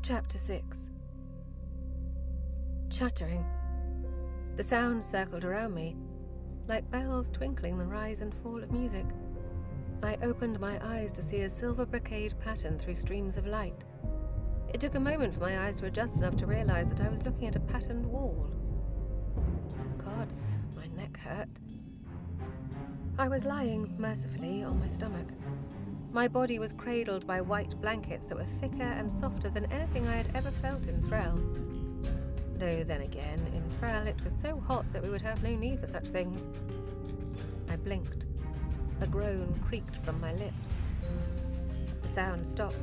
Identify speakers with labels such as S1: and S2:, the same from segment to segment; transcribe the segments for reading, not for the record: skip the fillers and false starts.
S1: Chapter 6. Chattering. The sound circled around me, like bells twinkling the rise and fall of music. I opened my eyes to see a silver brocade pattern through streams of light. It took a moment for my eyes to adjust enough to realize that I was looking at a patterned wall. Gods, my neck hurt. I was lying, mercifully, on my stomach. My body was cradled by white blankets that were thicker and softer than anything I had ever felt in Threll. Though then again, in Threll it was so hot that we would have no need for such things. I blinked. A groan creaked from my lips. The sound stopped.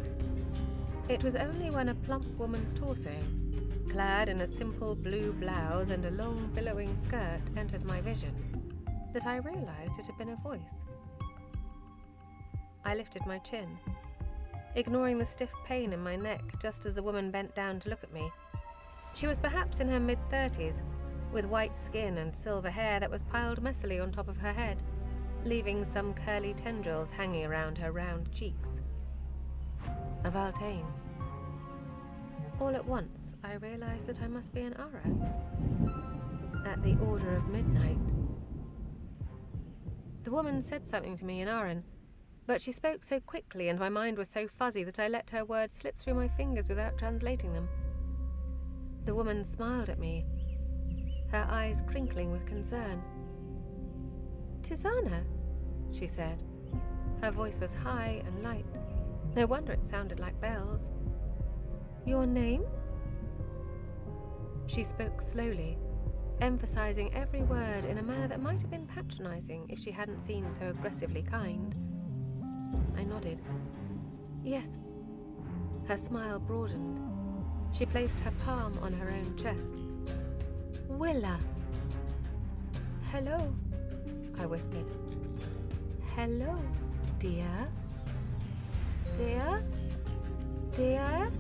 S1: It was only when a plump woman's torso, clad in a simple blue blouse and a long billowing skirt, entered my vision, that I realized it had been a voice. I lifted my chin, ignoring the stiff pain in my neck just as the woman bent down to look at me. She was perhaps in her mid-30s, with white skin and silver hair that was piled messily on top of her head, leaving some curly tendrils hanging around her round cheeks. A Valtane. All at once, I realized that I must be an Ara. At the order of midnight. The woman said something to me in Aran, but she spoke so quickly and my mind was so fuzzy that I let her words slip through my fingers without translating them. The woman smiled at me, her eyes crinkling with concern. "Tisaanah," she said. Her voice was high and light. No wonder it sounded like bells. "Your name?" She spoke slowly, emphasizing every word in a manner that might have been patronizing if she hadn't seemed so aggressively kind. I nodded. "Yes." Her smile broadened. She placed her palm on her own chest. "Willa." "Hello," I whispered. "Hello, dear." "Dear? Dear?"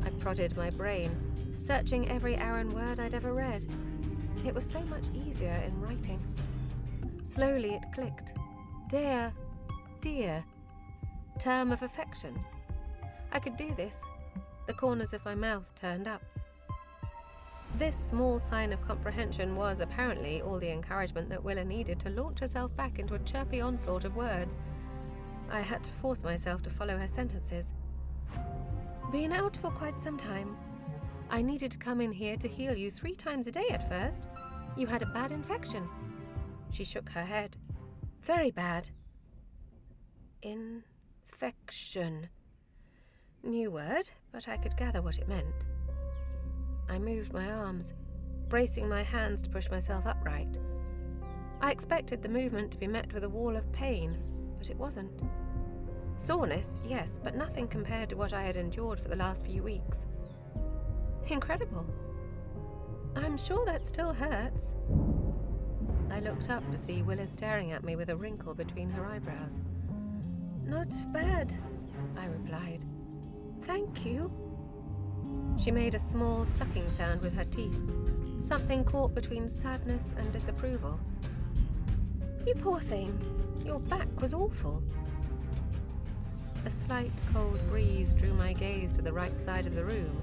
S1: I prodded my brain, searching every Aran word I'd ever read. It was so much easier in writing. Slowly it clicked. Dear. Dear. Term of affection. I could do this. The corners of my mouth turned up. This small sign of comprehension was apparently all the encouragement that Willa needed to launch herself back into a chirpy onslaught of words. I had to force myself to follow her sentences. "Been out for quite some time. I needed to come in here to heal you 3 times a day at first. You had a bad infection." She shook her head. "Very bad." Infection. New word, but I could gather what it meant. I moved my arms, bracing my hands to push myself upright. I expected the movement to be met with a wall of pain, but it wasn't. Soreness, yes, but nothing compared to what I had endured for the last few weeks. Incredible. "I'm sure that still hurts." I looked up to see Willa staring at me with a wrinkle between her eyebrows. "Not bad," I replied. "Thank you." She made a small sucking sound with her teeth, something caught between sadness and disapproval. "You poor thing, your back was awful." A slight cold breeze drew my gaze to the right side of the room,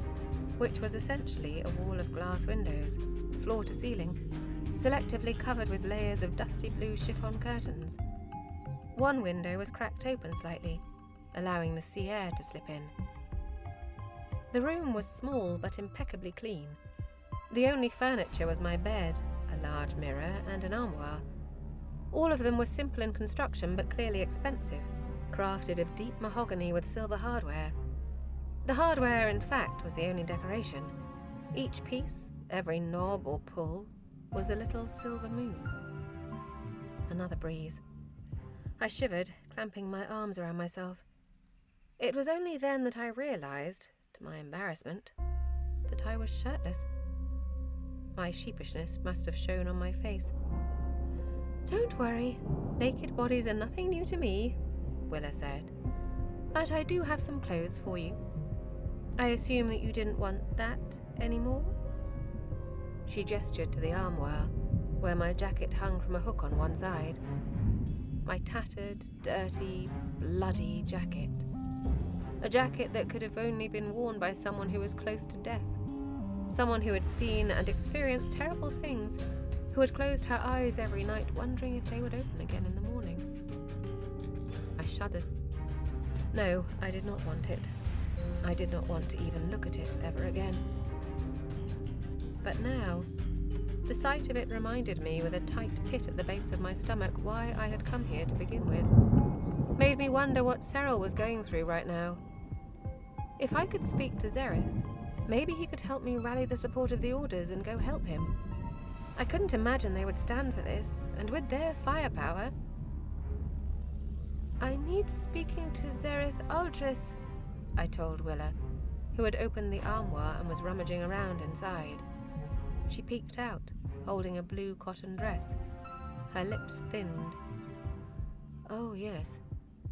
S1: which was essentially a wall of glass windows, floor to ceiling, selectively covered with layers of dusty blue chiffon curtains. One window was cracked open slightly, allowing the sea air to slip in. The room was small but impeccably clean. The only furniture was my bed, a large mirror, and an armoire. All of them were simple in construction but clearly expensive, crafted of deep mahogany with silver hardware. The hardware, in fact, was the only decoration. Each piece, every knob or pull, was a little silver moon. Another breeze. I shivered, clamping my arms around myself. It was only then that I realized, to my embarrassment, that I was shirtless. My sheepishness must have shown on my face. "Don't worry, naked bodies are nothing new to me," Willa said. "But I do have some clothes for you. I assume that you didn't want that anymore?" She gestured to the armoire, where my jacket hung from a hook on one side. My tattered, dirty, bloody jacket. A jacket that could have only been worn by someone who was close to death. Someone who had seen and experienced terrible things, who had closed her eyes every night wondering if they would open again in the morning. I shuddered. No, I did not want it. I did not want to even look at it ever again. But now, the sight of it reminded me with a tight pit at the base of my stomach why I had come here to begin with. Made me wonder what Cyril was going through right now. If I could speak to Zereth, maybe he could help me rally the support of the Orders and go help him. I couldn't imagine they would stand for this, and with their firepower... I need speaking to Zereth Aldris, I told Willa, who had opened the armoire and was rummaging around inside. She peeked out, holding a blue cotton dress. Her lips thinned. "Oh, yes,"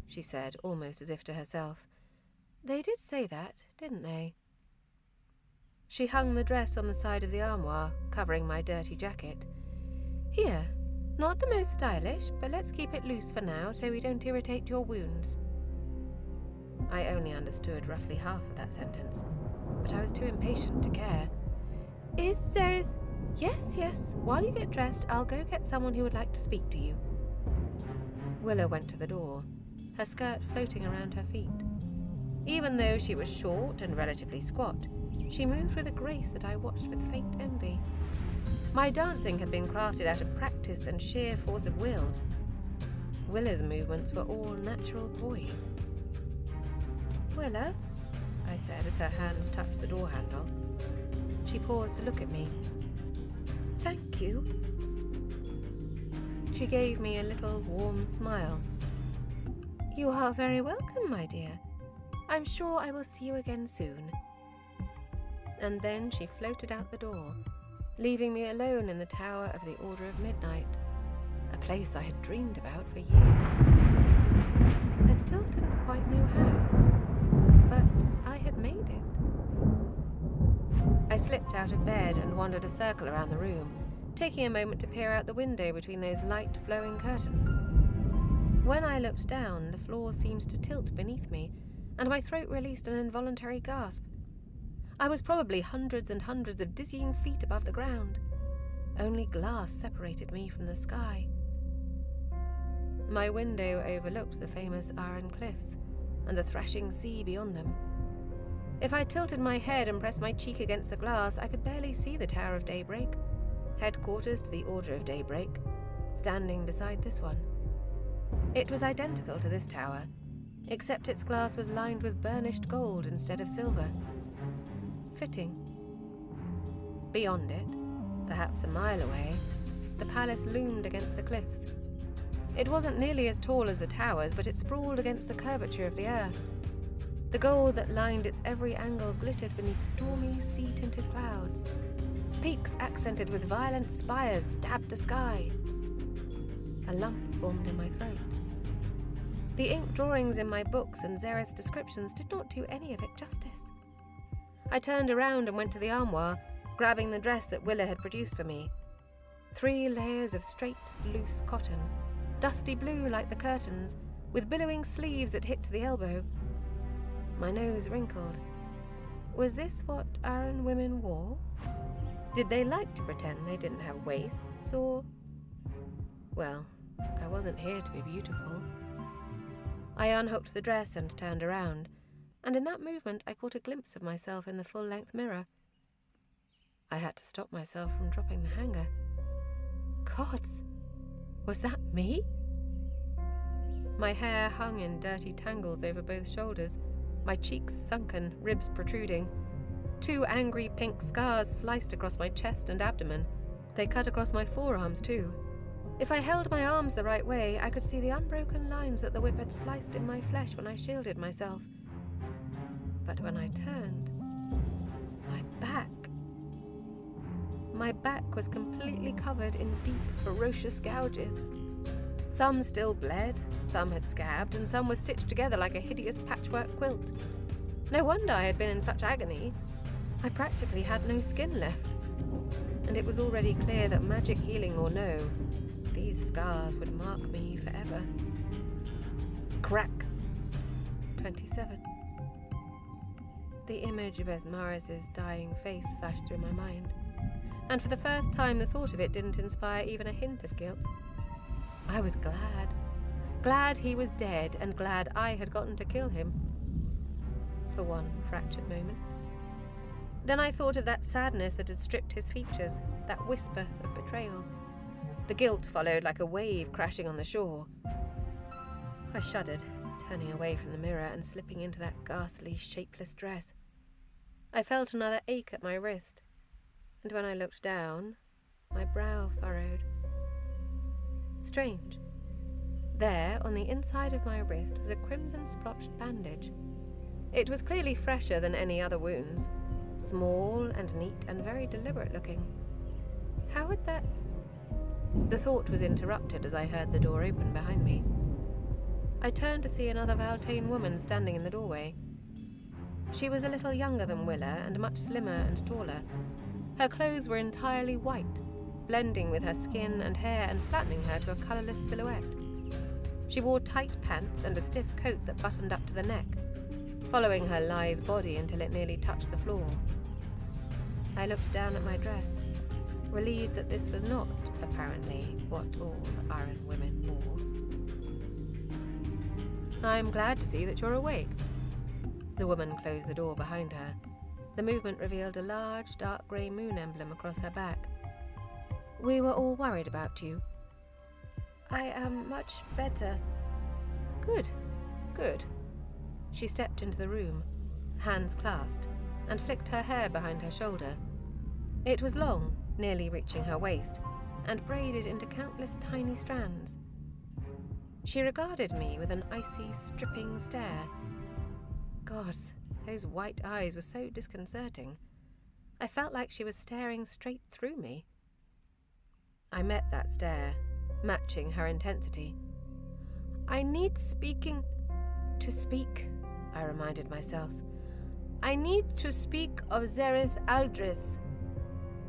S1: she said, almost as if to herself. "They did say that, didn't they?" She hung the dress on the side of the armoire, covering my dirty jacket. "Here, not the most stylish, but let's keep it loose for now so we don't irritate your wounds." I only understood roughly half of that sentence, but I was too impatient to care. "Is Zereth—" Yes. While you get dressed, I'll go get someone who would like to speak to you." Willow went to the door, her skirt floating around her feet. Even though she was short and relatively squat, she moved with a grace that I watched with faint envy. My dancing had been crafted out of practice and sheer force of will. Willow's movements were all natural poise. "Willow," I said as her hand touched the door handle. She paused to look at me. "Thank you." She gave me a little warm smile. "You are very welcome, my dear. I'm sure I will see you again soon." And then she floated out the door, leaving me alone in the tower of the Order of Midnight, a place I had dreamed about for years. I still didn't quite know how, but I had made it. I slipped out of bed and wandered a circle around the room, taking a moment to peer out the window between those light flowing curtains. When I looked down, the floor seemed to tilt beneath me, and my throat released an involuntary gasp. I was probably hundreds and hundreds of dizzying feet above the ground. Only glass separated me from the sky. My window overlooked the famous Iron Cliffs and the thrashing sea beyond them. If I tilted my head and pressed my cheek against the glass, I could barely see the Tower of Daybreak, headquarters to the Order of Daybreak, standing beside this one. It was identical to this tower, except its glass was lined with burnished gold instead of silver. Fitting. Beyond it, perhaps a mile away, the palace loomed against the cliffs. It wasn't nearly as tall as the towers, but it sprawled against the curvature of the earth. The gold that lined its every angle glittered beneath stormy, sea-tinted clouds. Peaks accented with violent spires stabbed the sky. A lump formed in my throat. The ink drawings in my books and Zereth's descriptions did not do any of it justice. I turned around and went to the armoire, grabbing the dress that Willa had produced for me. 3 layers of straight, loose cotton, dusty blue like the curtains, with billowing sleeves that hit to the elbow. My nose wrinkled. Was this what Aran women wore? Did they like to pretend they didn't have waists, or... Well, I wasn't here to be beautiful. I unhooked the dress and turned around, and in that movement I caught a glimpse of myself in the full-length mirror. I had to stop myself from dropping the hanger. Gods, was that me? My hair hung in dirty tangles over both shoulders, my cheeks sunken, ribs protruding. 2 angry pink scars sliced across my chest and abdomen. They cut across my forearms too. If I held my arms the right way, I could see the unbroken lines that the whip had sliced in my flesh when I shielded myself. But when I turned, my back was completely covered in deep, ferocious gouges. Some still bled, some had scabbed, and some were stitched together like a hideous patchwork quilt. No wonder I had been in such agony. I practically had no skin left, and it was already clear that magic healing or no, these scars would mark me forever. Crack. 27. the image of Esmaris's dying face flashed through my mind, and for the first time the thought of it didn't inspire even a hint of guilt. I was glad. Glad he was dead, and glad I had gotten to kill him. For one fractured moment. Then I thought of that sadness that had stripped his features, that whisper of betrayal. The guilt followed like a wave crashing on the shore. I shuddered, turning away from the mirror and slipping into that ghastly, shapeless dress. I felt another ache at my wrist, and when I looked down, my brow furrowed. Strange. There, on the inside of my wrist, was a crimson-splotched bandage. It was clearly fresher than any other wounds, small and neat and very deliberate-looking. How had that... The thought was interrupted as I heard the door open behind me. I turned to see another Valtane woman standing in the doorway. She was a little younger than Willa and much slimmer and taller. Her clothes were entirely white, blending with her skin and hair and flattening her to a colourless silhouette. She wore tight pants and a stiff coat that buttoned up to the neck, following her lithe body until it nearly touched the floor. I looked down at my dress, relieved that this was not, apparently, what all Aran women wore. "I'm glad to see that you're awake." The woman closed the door behind her. The movement revealed a large, dark grey moon emblem across her back. "We were all worried about you." "I am much better." Good. She stepped into the room, hands clasped, and flicked her hair behind her shoulder. It was long, nearly reaching her waist, and braided into countless tiny strands. She regarded me with an icy, stripping stare. God, those white eyes were so disconcerting. I felt like she was staring straight through me. I met that stare, matching her intensity. "I need to speak, I reminded myself. "I need to speak of Zereth Aldris."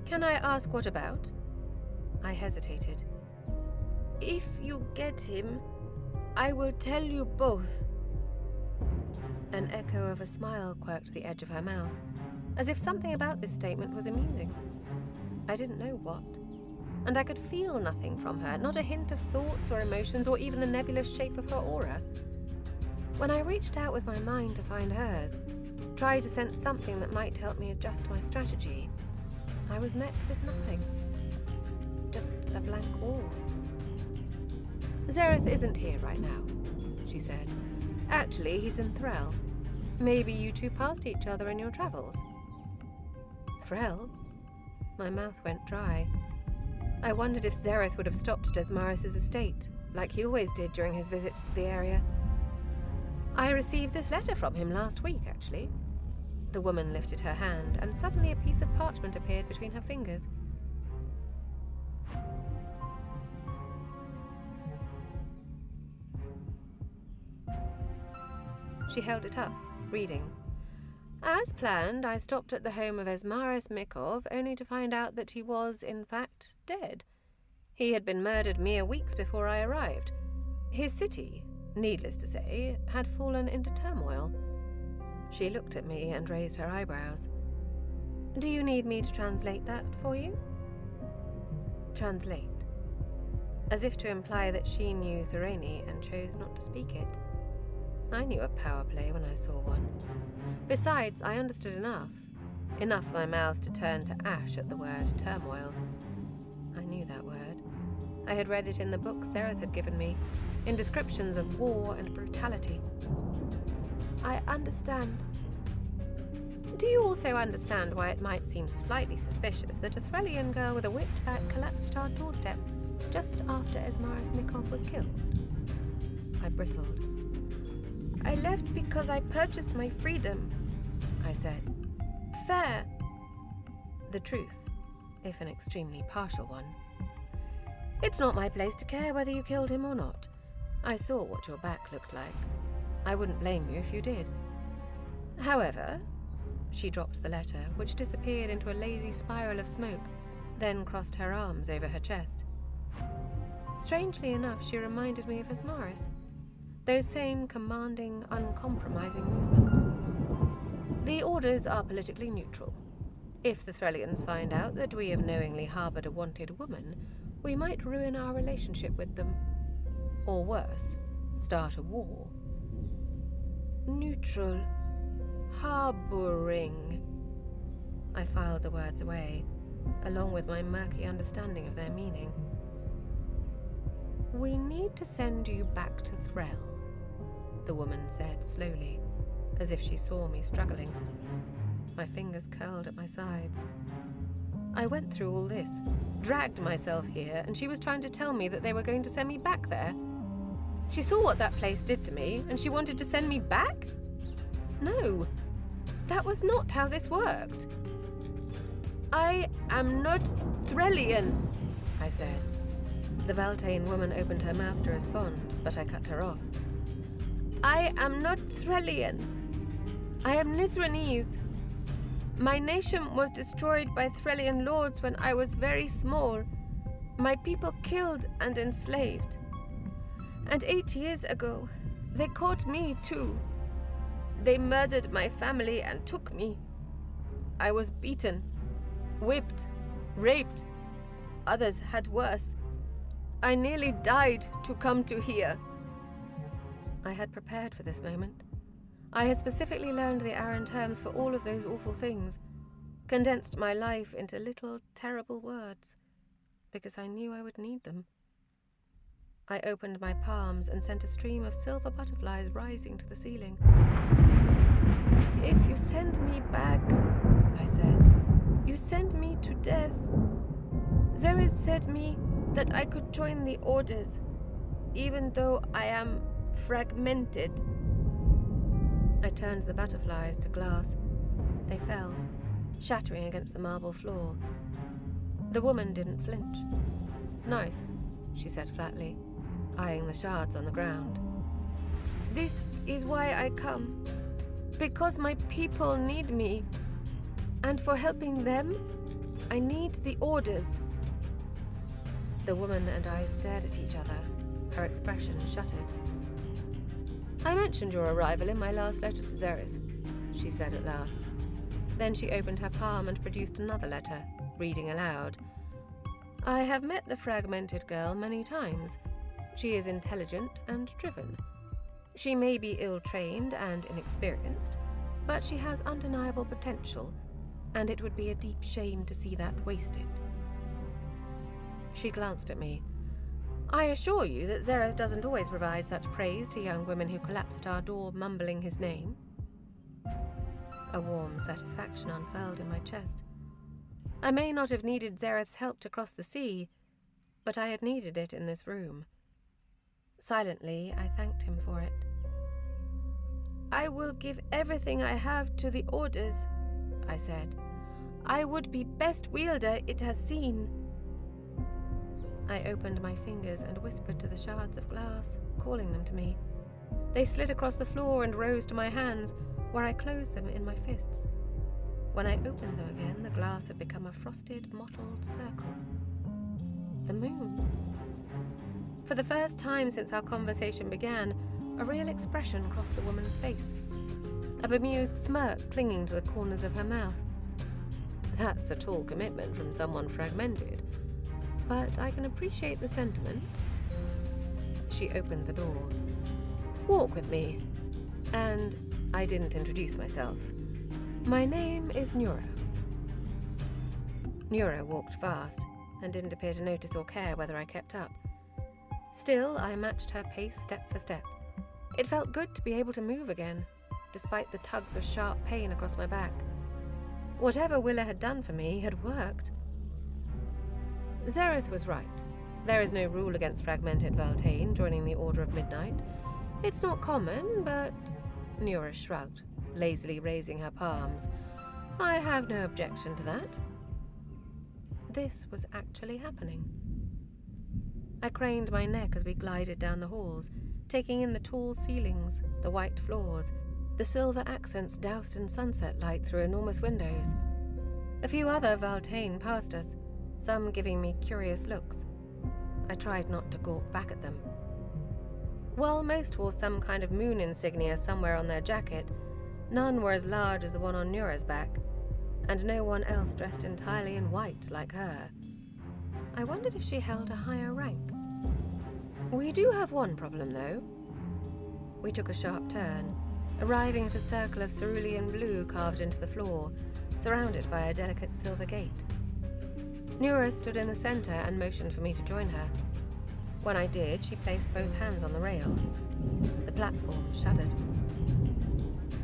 S1: "Can I ask what about?" I hesitated. "If you get him, I will tell you both." An echo of a smile quirked the edge of her mouth, as if something about this statement was amusing. I didn't know what. And I could feel nothing from her, not a hint of thoughts or emotions or even the nebulous shape of her aura. When I reached out with my mind to find hers, tried to sense something that might help me adjust my strategy, I was met with nothing. Just a blank wall. "Zereth isn't here right now," she said. "Actually, he's in Threll. Maybe you two passed each other in your travels." Threll? My mouth went dry. I wondered if Zereth would have stopped at Esmaris's estate, like he always did during his visits to the area. "I received this letter from him last week, actually." The woman lifted her hand, and suddenly a piece of parchment appeared between her fingers. She held it up, reading. "As planned, I stopped at the home of Esmaris Mikov, only to find out that he was, in fact, dead. He had been murdered mere weeks before I arrived. His city, needless to say, had fallen into turmoil." She looked at me and raised her eyebrows. "Do you need me to translate that for you?" Translate. As if to imply that she knew Thorani and chose not to speak it. I knew a power play when I saw one. Besides, I understood enough for my mouth to turn to ash at the word turmoil. I knew that word. I had read it in the book Zereth had given me, in descriptions of war and brutality. "I understand." "Do you also understand why it might seem slightly suspicious that a Threllian girl with a whipped back collapsed at our doorstep just after Esmaris Mikov was killed?" I bristled. "I left because I purchased my freedom," I said. "Fair." The truth, if an extremely partial one. "It's not my place to care whether you killed him or not. I saw what your back looked like. I wouldn't blame you if you did. However," she dropped the letter, which disappeared into a lazy spiral of smoke, then crossed her arms over her chest. Strangely enough, she reminded me of Esmaris. Those same commanding, uncompromising movements. The orders are politically neutral. If the Threllians find out that we have knowingly harbored a wanted woman, we might ruin our relationship with them. Or worse, start a war. Neutral. Harboring. I filed the words away, along with my murky understanding of their meaning. We need to send you back to Threll, the woman said slowly, as if she saw me struggling. My fingers curled at my sides. I went through all this, dragged myself here, and she was trying to tell me that they were going to send me back there. She saw what that place did to me, and she wanted to send me back? No, that was not how this worked. I am not Threllian, I said. The Valtane woman opened her mouth to respond, but I cut her off. I am not Threllian. I am Nizranese. My nation was destroyed by Threllian lords when I was very small. My people killed and enslaved. And 8 years ago, they caught me too. They murdered my family and took me. I was beaten, whipped, raped. Others had worse. I nearly died to come to here. I had prepared for this moment. I had specifically learned the Aran terms for all of those awful things, condensed my life into little, terrible words, because I knew I would need them. I opened my palms and sent a stream of silver butterflies rising to the ceiling. If you send me back, I said, you send me to death. Zereth said me that I could join the orders, even though I am fragmented. I turned the butterflies to glass. They fell, shattering against the marble floor. The woman didn't flinch. Nice, she said flatly, eyeing the shards on the ground. This is why I come. Because my people need me. And for helping them, I need the orders. The woman and I stared at each other, her expression shuttered. I mentioned your arrival in my last letter to Zereth, she said at last. Then she opened her palm and produced another letter, reading aloud. I have met the fragmented girl many times. She is intelligent and driven. She may be ill-trained and inexperienced, but she has undeniable potential, and it would be a deep shame to see that wasted. She glanced at me. I assure you that Zereth doesn't always provide such praise to young women who collapse at our door mumbling his name. A warm satisfaction unfurled in my chest. I may not have needed Zereth's help to cross the sea, but I had needed it in this room. Silently, I thanked him for it. I will give everything I have to the orders, I said. I would be best wielder it has seen. I opened my fingers and whispered to the shards of glass, calling them to me. They slid across the floor and rose to my hands, where I closed them in my fists. When I opened them again, the glass had become a frosted, mottled circle. The moon. For the first time since our conversation began, a real expression crossed the woman's face. A bemused smirk clinging to the corners of her mouth. That's a tall commitment from someone fragmented, but I can appreciate the sentiment. She opened the door. Walk with me. And I didn't introduce myself. My name is Nura. Nura walked fast and didn't appear to notice or care whether I kept up. Still, I matched her pace step for step. It felt good to be able to move again, despite the tugs of sharp pain across my back. Whatever Willa had done for me had worked. Zereth was right. There is no rule against fragmented Valtane joining the Order of Midnight. It's not common, but... Nura shrugged, lazily raising her palms. I have no objection to that. This was actually happening. I craned my neck as we glided down the halls, taking in the tall ceilings, the white floors, the silver accents doused in sunset light through enormous windows. A few other Valtane passed us, some giving me curious looks. I tried not to gawk back at them. While most wore some kind of moon insignia somewhere on their jacket, None were as large as the one on Nura's back, and no one else dressed entirely in white like her. I wondered if she held a higher rank. We do have one problem, though. We took a sharp turn, arriving at a circle of cerulean blue carved into the floor, surrounded by a delicate silver gate. Nura stood in the center and motioned for me to join her. When I did, she placed both hands on the rail. The platform shuddered.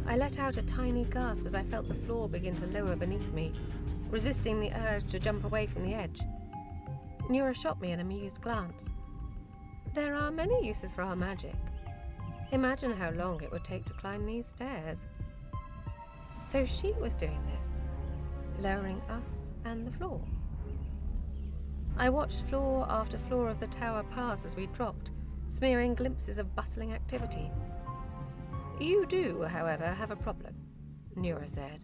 S1: I let out a tiny gasp as I felt the floor begin to lower beneath me, resisting the urge to jump away from the edge. Nura shot me an amused glance. There are many uses for our magic. Imagine how long it would take to climb these stairs. So she was doing this, lowering us and the floor. I watched floor after floor of the tower pass as we dropped, smearing glimpses of bustling activity. You do, however, have a problem, Nura said.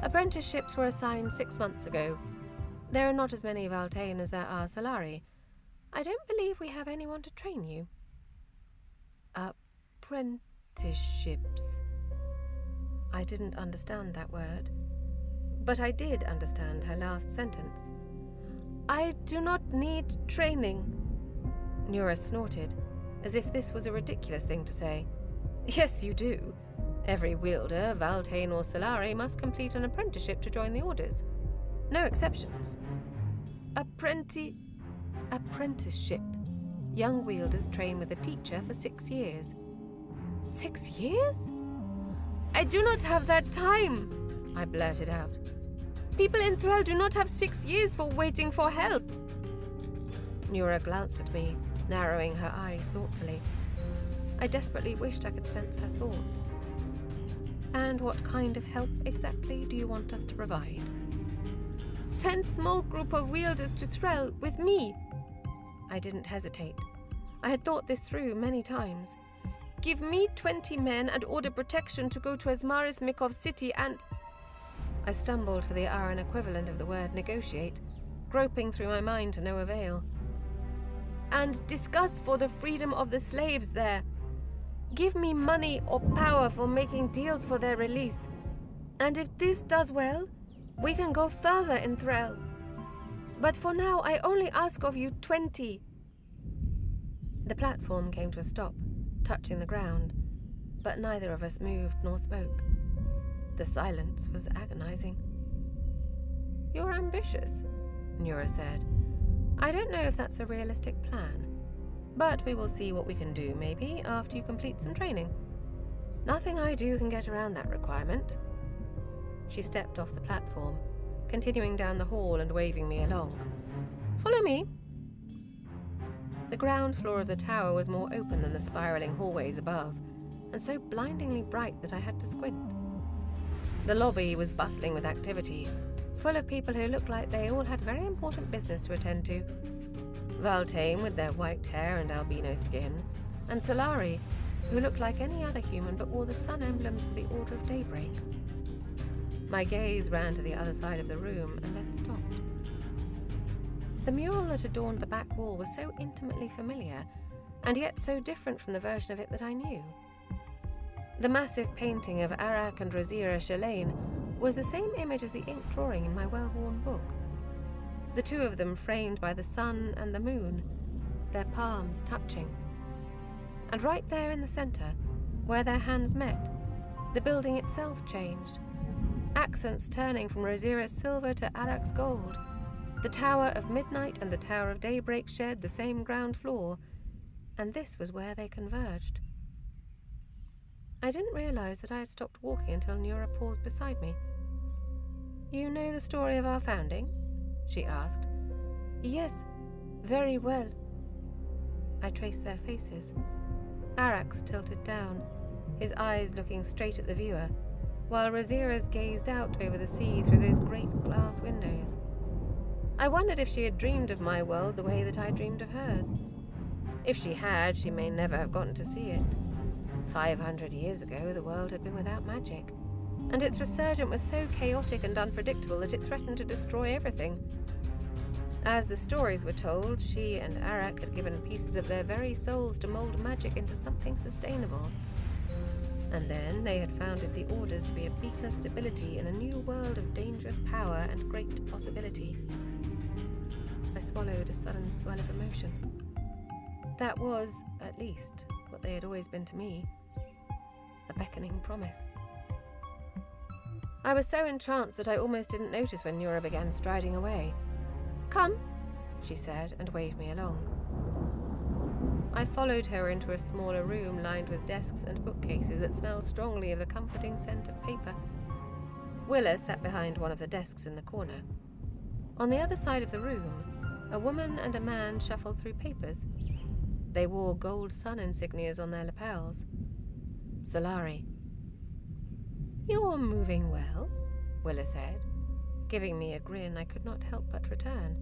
S1: Apprenticeships were assigned 6 months ago. There are not as many Valtane as there are Solari. I don't believe we have anyone to train you. Apprenticeships. I didn't understand that word, but I did understand her last sentence. I do not need training, Nura snorted, as if this was a ridiculous thing to say. Yes, you do. Every wielder, Valtane or Solari, must complete an apprenticeship to join the orders. No exceptions. Apprenticeship. Young wielders train with a teacher for 6 years. 6 years? I do not have that time, I blurted out. People in Thrall do not have 6 years for waiting for help. Nura glanced at me, narrowing her eyes thoughtfully. I desperately wished I could sense her thoughts. And what kind of help exactly do you want us to provide? Send small group of wielders to Thrall with me. I didn't hesitate. I had thought this through many times. Give me 20 men and order protection to go to Asmaris Mikov city and... I stumbled for the Aran equivalent of the word negotiate, groping through my mind to no avail. And discuss for the freedom of the slaves there. Give me money or power for making deals for their release. And if this does well, we can go further in Thrall. But for now, I only ask of you 20. The platform came to a stop, touching the ground, but neither of us moved nor spoke. The silence was agonizing. You're ambitious, Nura said. I don't know if that's a realistic plan, but we will see what we can do, maybe, after you complete some training. Nothing I do can get around that requirement. She stepped off the platform, continuing down the hall and waving me along. Follow me. The ground floor of the tower was more open than the spiraling hallways above, and so blindingly bright that I had to squint. The lobby was bustling with activity, full of people who looked like they all had very important business to attend to. Valtane with their white hair and albino skin, and Solari, who looked like any other human but wore the sun emblems of the Order of Daybreak. My gaze ran to the other side of the room and then stopped. The mural that adorned the back wall was so intimately familiar, and yet so different from the version of it that I knew. The massive painting of Arak and Razira Shalane was the same image as the ink drawing in my well-worn book. The two of them framed by the sun and the moon, their palms touching. And right there in the center, where their hands met, the building itself changed. Accents turning from Razira's silver to Arak's gold. The Tower of Midnight and the Tower of Daybreak shared the same ground floor, and this was where they converged. I didn't realize that I had stopped walking until Nura paused beside me. You know the story of our founding? She asked. Yes, very well. I traced their faces. Arak's tilted down, his eyes looking straight at the viewer, while Razira's gazed out over the sea through those great glass windows. I wondered if she had dreamed of my world the way that I dreamed of hers. If she had, she may never have gotten to see it. 500 years ago, the world had been without magic, and its resurgence was so chaotic and unpredictable that it threatened to destroy everything. As the stories were told, she and Arak had given pieces of their very souls to mold magic into something sustainable. And then they had founded the Orders to be a beacon of stability in a new world of dangerous power and great possibility. I swallowed a sudden swell of emotion. That was, at least, what they had always been to me. A beckoning promise. I was so entranced that I almost didn't notice when Nura began striding away. "Come," she said, and waved me along. I followed her into a smaller room lined with desks and bookcases that smelled strongly of the comforting scent of paper. Willa sat behind one of the desks in the corner. On the other side of the room, a woman and a man shuffled through papers. They wore gold sun insignias on their lapels. Solari. "You're moving well," Willa said, giving me a grin I could not help but return.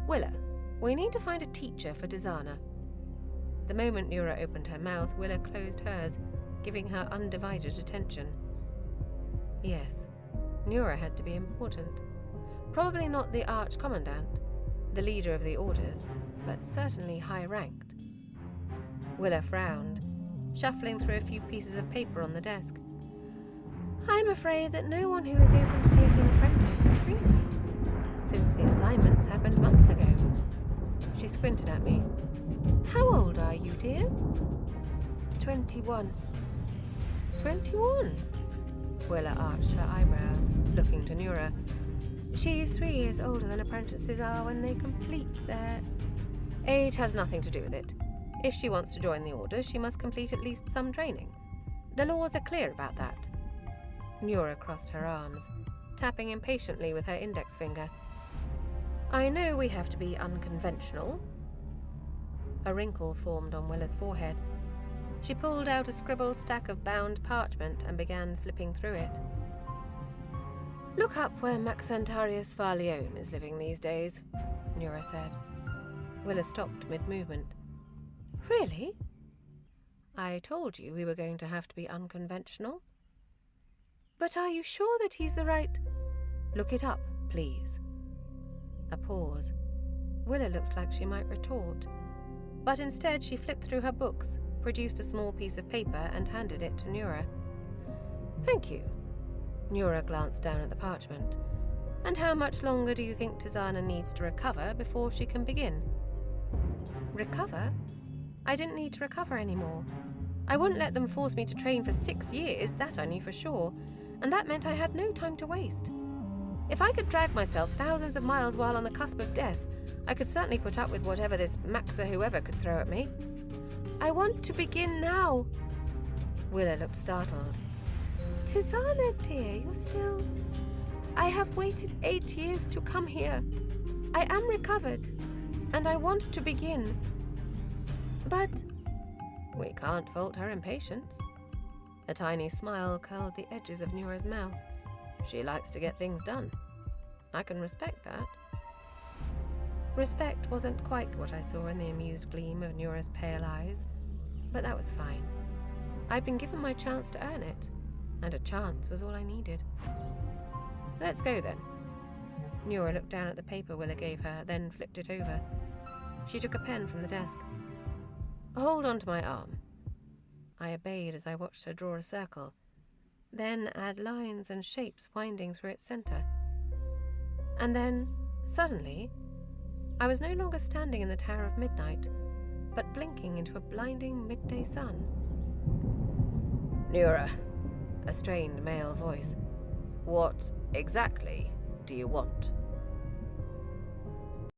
S1: "Willa, we need to find a teacher for Tisaanah." The moment Nura opened her mouth, Willa closed hers, giving her undivided attention. Yes, Nura had to be important. Probably not the Arch-Commandant, the leader of the Orders, but certainly high-ranked. Willa frowned, shuffling through a few pieces of paper on the desk. "I'm afraid that no one who is open to taking an apprentice is free now, since the assignments happened months ago." She squinted at me. "How old are you, dear?" 21. 21? Willa arched her eyebrows, looking to Nura. "She's 3 years older than apprentices are when they complete their..." "Age has nothing to do with it. If she wants to join the Orders, she must complete at least some training. The laws are clear about that." Nura crossed her arms, tapping impatiently with her index finger. "I know we have to be unconventional." A wrinkle formed on Willa's forehead. She pulled out a scribbled stack of bound parchment and began flipping through it. "Look up where Maxentarius Farleone is living these days," Nura said. Willa stopped mid-movement. "Really?" "I told you we were going to have to be unconventional." "But are you sure that he's the right..." "Look it up, please." A pause. Willa looked like she might retort, but instead she flipped through her books, produced a small piece of paper and handed it to Nura. "Thank you." Nura glanced down at the parchment. "And how much longer do you think Tisaanah needs to recover before she can begin?" "Recover? I didn't need to recover anymore. I wouldn't let them force me to train for 6 years, that I knew for sure, and that meant I had no time to waste. If I could drag myself thousands of miles while on the cusp of death, I could certainly put up with whatever this Maxa whoever could throw at me. I want to begin now." Willa looked startled. "Tisaanah, dear, you're still..." "I have waited 8 years to come here. I am recovered, and I want to begin. But..." We can't fault her impatience. A tiny smile curled the edges of Nura's mouth. She likes to get things done. I can respect that. Respect wasn't quite what I saw in the amused gleam of Nura's pale eyes, but that was fine. I'd been given my chance to earn it, and a chance was all I needed. "Let's go then." Nura looked down at the paper Willa gave her, then flipped it over. She took a pen from the desk. "Hold on to my arm." I obeyed as I watched her draw a circle, then add lines and shapes winding through its center. And then, suddenly, I was no longer standing in the Tower of Midnight, but blinking into a blinding midday sun. "Nura," a strained male voice, "what exactly do you want?"